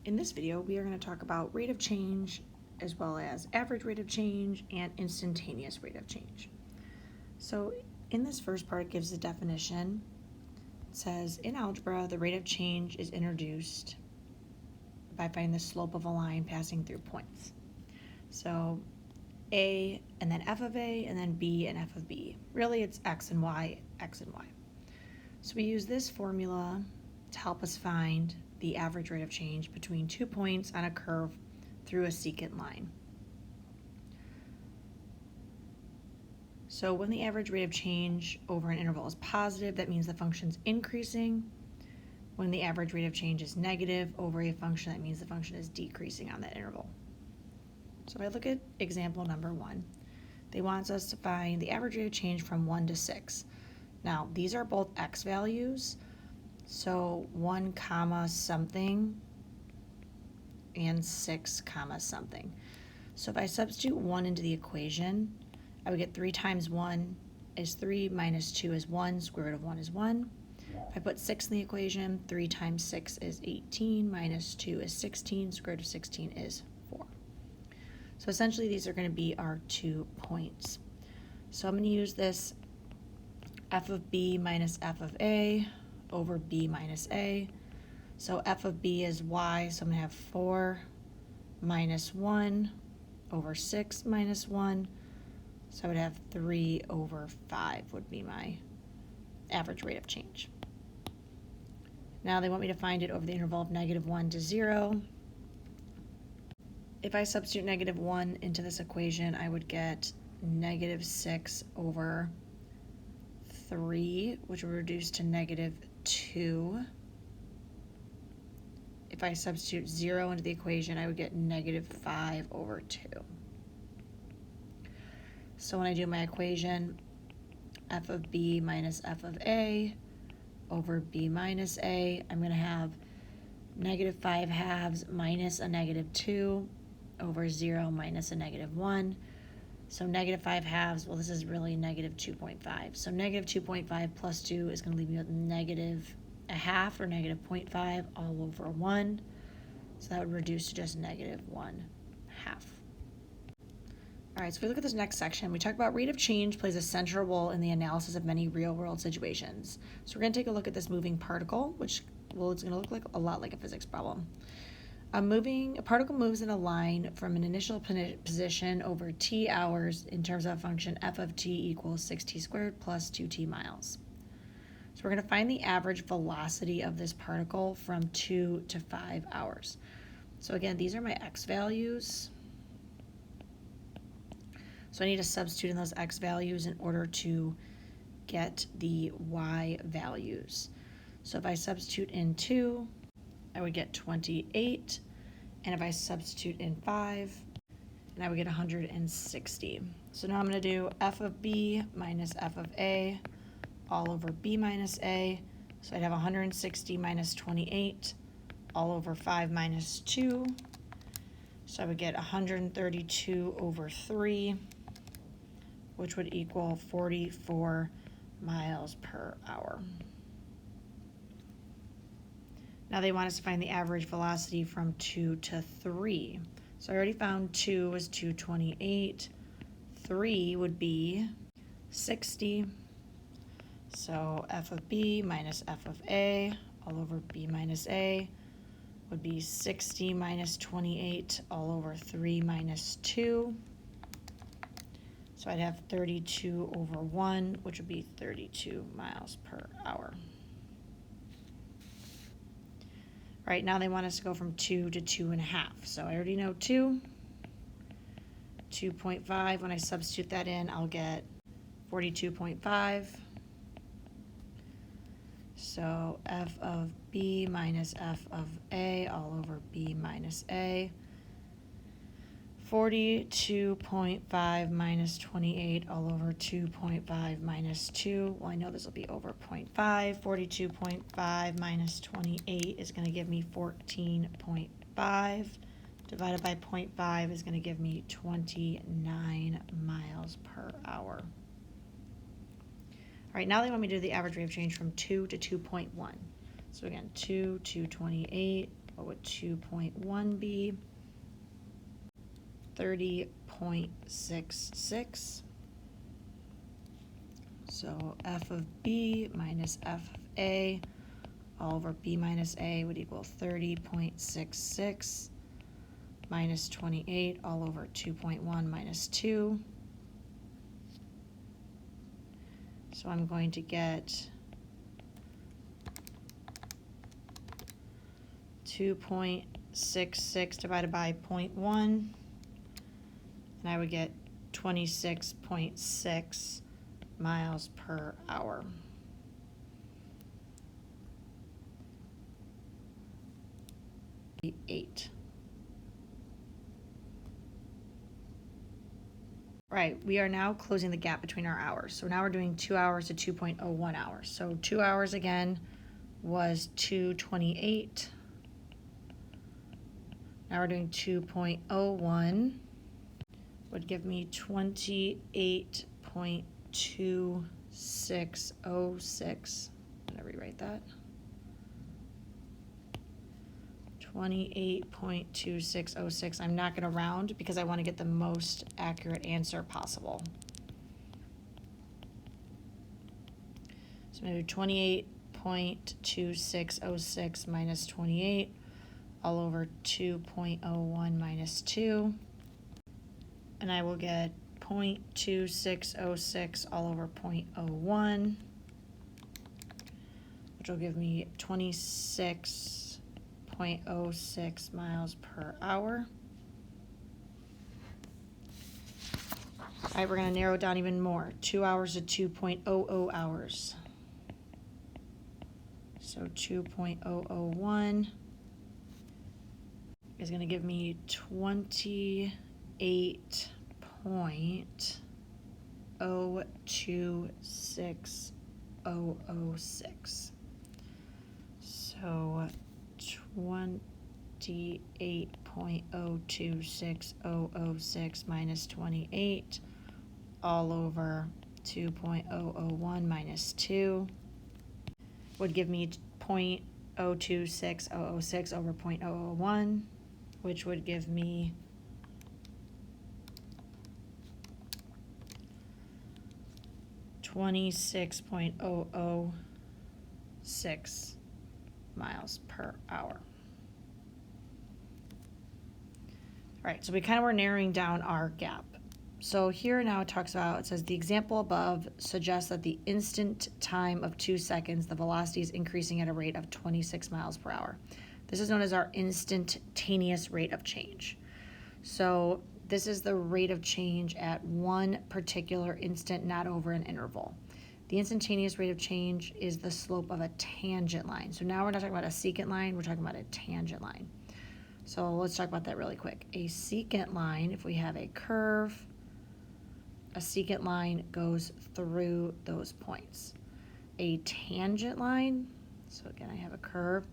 In this video, we are going to talk about rate of change as well as average rate of change and instantaneous rate of change. So in this first part, it gives the definition. It says, in algebra, the rate of change is introduced by finding the slope of a line passing through points. So A and then f of A and then B and f of B. Really, it's x and y, x and y. So we use this formula to help us find the average rate of change between 2 points on a curve through a secant line. So when the average rate of change over an interval is positive, that means the function's increasing. When the average rate of change is negative over a function, that means the function is decreasing on that interval. So if I look at example number 1, they want us to find the average rate of change from 1 to 6. Now, these are both x values, so 1 comma something and 6 comma something. So if I substitute 1 into the equation, I would get 3 times 1 is 3 minus 2 is 1, square root of 1 is 1. If I put 6 in the equation, 3 times 6 is 18, minus 2 is 16, square root of 16 is 4. So essentially these are going to be our 2 points. So I'm going to use this f of b minus f of a over b minus a. So f of b is y, so I'm going to have 4 minus 1 over 6 minus 1. So I would have 3 over 5 would be my average rate of change. Now they want me to find it over the interval of -1 to 0. If I substitute -1 into this equation, I would get -6 over 3, which will reduce to -2. If I substitute 0 into the equation, I would get -5 over 2. So when I do my equation, f of b minus f of a over b minus a, I'm going to have -5 halves minus a -2 over 0 minus a -1. So -5 halves, well, this is really -2.5. So -2.5 plus 2 is going to leave me with -0.5 or -0.5 all over 1. So that would reduce to just -1/2. All right, so if we look at this next section, we talk about rate of change plays a central role in the analysis of many real-world situations. So we're going to take a look at this moving particle, which, well, it's going to look like a lot like a physics problem. A particle moves in a line from an initial position over t hours in terms of a function f of t equals 6t squared plus 2t miles. So we're going to find the average velocity of this particle from 2 to 5 hours. So again, these are my x values. So I need to substitute in those x values in order to get the y values. So if I substitute in 2, I would get 28, and if I substitute in 5, then I would get 160. So now I'm going to do f of b minus f of a all over b minus a. So I'd have 160 minus 28 all over 5 minus 2. So I would get 132 over 3, which would equal 44 miles per hour. Now they want us to find the average velocity from 2 to 3. So I already found 2 was 228. 3 would be 60. So f of b minus f of a all over b minus a would be 60 minus 28 all over 3 minus 2. So I'd have 32 over 1, which would be 32 miles per hour. All right, now they want us to go from 2 to 2.5. So I already know 2. 2.5, when I substitute that in, I'll get 42.5. So f of b minus f of a all over b minus a. 42.5 minus 28 all over 2.5 minus 2. Well, I know this will be over 0.5. 42.5 minus 28 is going to give me 14.5. Divided by 0.5 is going to give me 29 miles per hour. All right, now they want me to do the average rate of change from 2 to 2.1. So again, 2 to 28 what would 2.1 be? 30.66. So f of b minus f of a all over b minus a would equal 30.66 minus 28 all over 2.1 minus 2. So I'm going to get 2.66 divided by 0.1, and I would get 26.6 miles per hour. Eight. Right, we are now closing the gap between our hours. So now we're doing 2 hours to 2.01 hours. So 2 hours again was 2:28. Now we're doing 2.01, would give me 28.2606. I'm gonna rewrite that. 28.2606. I'm not going to round because I want to get the most accurate answer possible. So I'm going to do 28.2606 minus 28 all over 2.01 minus 2. And I will get 0.2606 all over 0.01, which will give me 26.06 miles per hour. All right, we're going to narrow it down even more. 2 hours to 2.00 hours. So 2.001 is going to give me 28.026006. So 28.026006 minus 28 all over 2.001 minus 2 would give me 0.026006 over 0.001, which would give me 26.006 miles per hour. All right, so we kind of were narrowing down our gap. So here now it talks about, it says the example above suggests that the instant time of 2 seconds, the velocity is increasing at a rate of 26 miles per hour. This is known as our instantaneous rate of change. So this is the rate of change at one particular instant, not over an interval. The instantaneous rate of change is the slope of a tangent line. So now we're not talking about a secant line, we're talking about a tangent line. So let's talk about that really quick. A secant line, if we have a curve, a secant line goes through those points. A tangent line, so again I have a curve,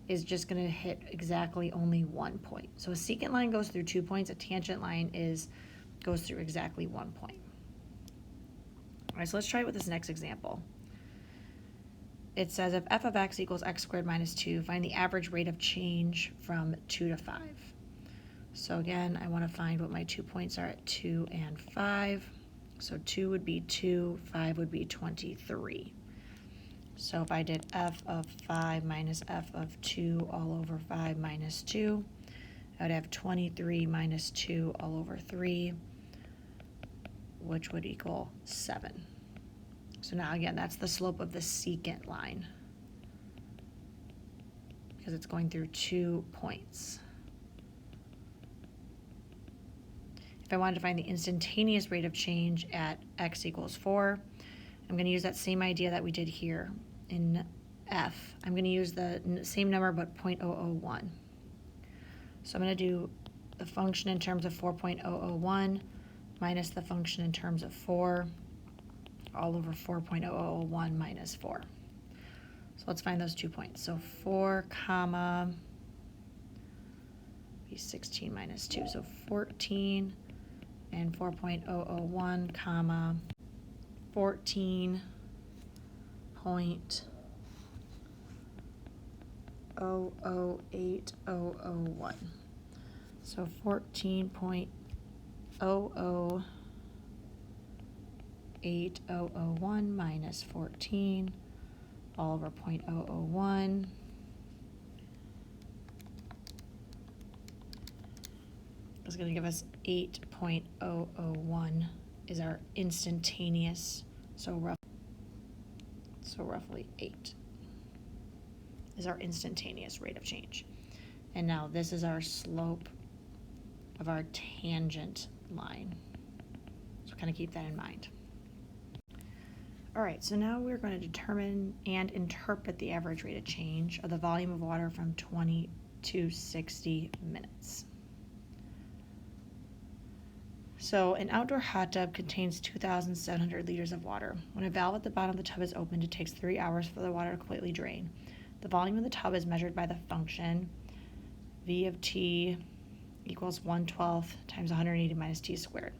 is just going to hit exactly only one point. So a secant line goes through 2 points, a tangent line goes through exactly 1 point. All right, so let's try it with this next example. It says if f of x equals x squared minus 2, find the average rate of change from 2 to 5. So again, I want to find what my 2 points are at 2 and 5. So 2 would be 2, 5 would be 23. So if I did f of 5 minus f of 2 all over 5 minus 2, I would have 23 minus 2 all over 3, which would equal 7. So now again, that's the slope of the secant line because it's going through 2 points. If I wanted to find the instantaneous rate of change at x equals 4, I'm going to use that same idea that we did here in f. I'm going to use the same number but 0.001. So I'm going to do the function in terms of 4.001 minus the function in terms of 4 all over 4.001 minus 4. So let's find those 2 points. So 4 comma be 16 minus 2. So 14 and 4.001 comma 14.001. 14.00801. So 14.00801 minus 14 all over 0.001 is going to give us 8.001 is our instantaneous, so roughly 8 is our instantaneous rate of change. And now this is our slope of our tangent line. So kind of keep that in mind. All right, so now we're going to determine and interpret the average rate of change of the volume of water from 20 to 60 minutes. So an outdoor hot tub contains 2,700 liters of water. When a valve at the bottom of the tub is opened, it takes 3 hours for the water to completely drain. The volume of the tub is measured by the function V of t equals 1/12 times 180 minus t squared,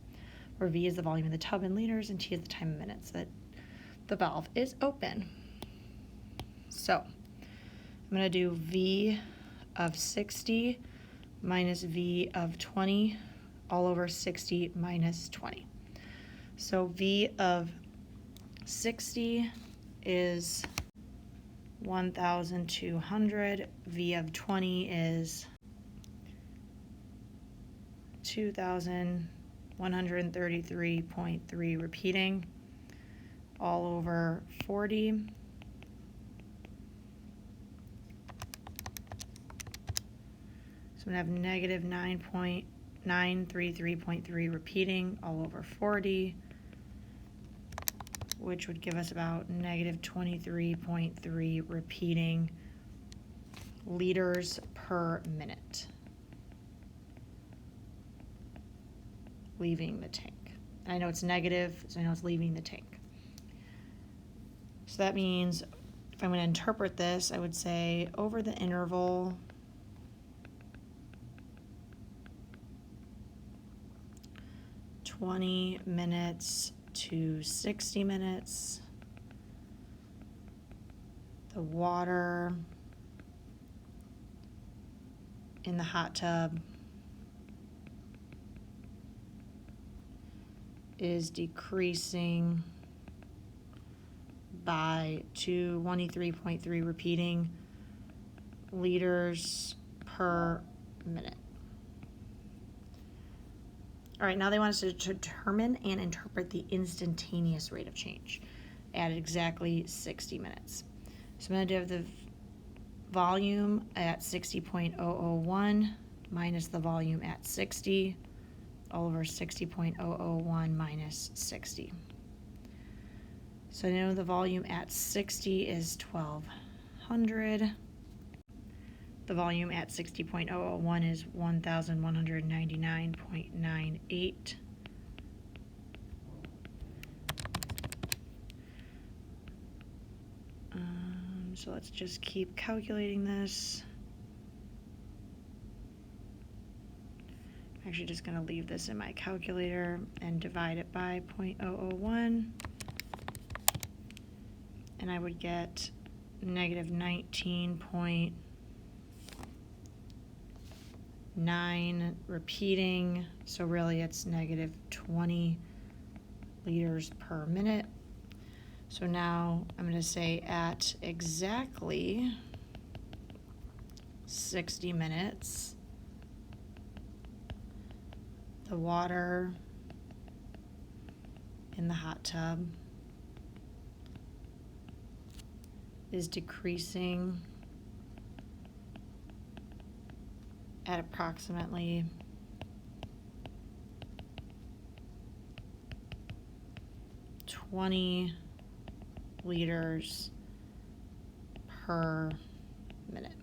where V is the volume of the tub in liters and t is the time in minutes that the valve is open. So I'm going to do V of 60 minus V of 20 all over 60 minus 20. So V of 60 is 1,200. V of 20 is 2,133.3 repeating all over 40. So I'm going to have negative 9.933.3 repeating all over 40, which would give us about negative 23.3 repeating liters per minute leaving the tank. And I know it's negative, so I know it's leaving the tank. So that means if I'm going to interpret this, I would say over the interval (20 minutes to 60 minutes), the water in the hot tub is decreasing by 23.3 repeating liters per minute. All right, now they want us to determine and interpret the instantaneous rate of change at exactly 60 minutes. So I'm going to have the volume at 60.001 minus the volume at 60 all over 60.001 minus 60. So I know the volume at 60 is 1,200. The volume at 60.001 is 1,199.98. So let's just keep calculating this. I'm actually just going to leave this in my calculator and divide it by 0.001. And I would get negative 19.9 repeating. So really it's negative 20 liters per minute. So now I'm going to say at exactly 60 minutes, the water in the hot tub is decreasing at approximately 20 liters per minute.